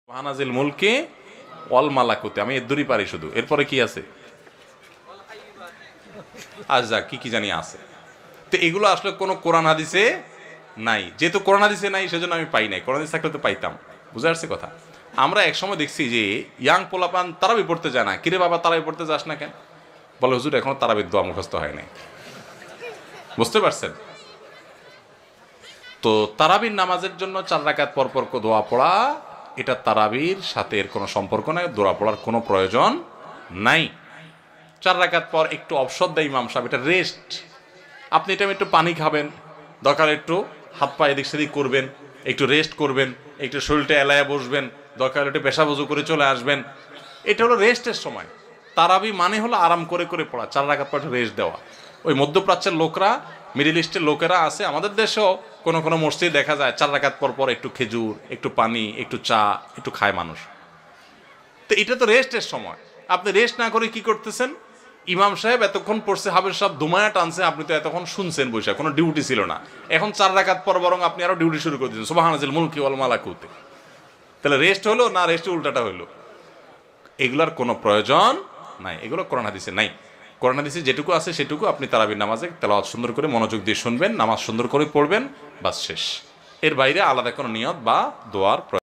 সুবহানাজিল মুলকি ওয়াল মালাকুতে, আমি এদুরি পারি শুধু। এরপরে কি আছে? আচ্ছা, কি জানি আছে। তো এগুলো আসলে কোনো কোরআন হাদিসে নাই। যেহেতু কোরআন হাদিসে নাই, সেজন্য আমি পাই নাই। কোরআন হাদিস থাকলে তো পাইতাম। বুঝে আসছে কথা? আমরা একসময় দেখছি যে ইয়াং পোলাপান তারাবি পড়তে যায় না। কিরে বাবা, তারাবি পড়তে যাস না কেন? বলে হুজুর, এখনো তারাবির দোয়া মুখস্থ হয় নাই। বুঝতে পারছেন? তো তারাবির নামাজের জন্য 4 রাকাত পর পর দোয়া পড়া, এটা তারাবির সাথে এর কোনো সম্পর্ক নাই। দোয়া পড়ার কোনো প্রয়োজন নাই। 4 রাকাত পর একটু অবসর দেয় ইমাম সাহেব, এটা রেস্ট। আপনি এটা একটু পানি খাবেন, দরকার একটু হাত পা এদিক সেদিক করবেন, একটু রেস্ট করবেন, একটু শরীরটা এলায়া বসবেন, দরকার একটু পেশা বজু করে চলে আসবেন। এটা হলো রেস্টের সময়। তারাবি মানে হলো আরাম করে করে পড়া, 4 রাকাত পর রেস্ট দেওয়া। ওই মধ্যপ্রাচ্যের লোকরা, মিডিল ইস্টের লোকেরা আছে, আমাদের দেশেও কোনো কোনো মসজিদে দেখা যায় 4 রাকাত পর পর একটু খেজুর, একটু পানি, একটু চা, একটু খায় মানুষ। তো এটা তো রেস্টের সময়। আপনি রেস্ট না করে কি করতেছেন? ইমাম সাহেব এতক্ষণ পড়ছে, হাবের সাহেব দুমায়া টানছে, আপনি তো এতক্ষণ শুনছেন বসে, কোনো ডিউটি ছিল না। এখন 4 রাকাত পর বরং আপনি আরো ডিউটি শুরু করে দিচ্ছেন, সুবহানাজিল মুলকি ওয়াল মালাকুতে। তাহলে রেস্ট হলো না, রেস্ট উল্টাটা হইলো? এগুলার কোনো প্রয়োজন নাই। এগুলো কোরআন হাদিসে নাই। কোরআন হাদিসে যেটুকু আছে সেটুকু আপনি তারাবির নামাজে তেলাওয়াত সুন্দর করে মনোযোগ দিয়ে শুনবেন, নামাজ সুন্দর করে পড়বেন, বাস শেষ। এর বাইরে আলাদা কোনো নিয়ত বা দোয়ার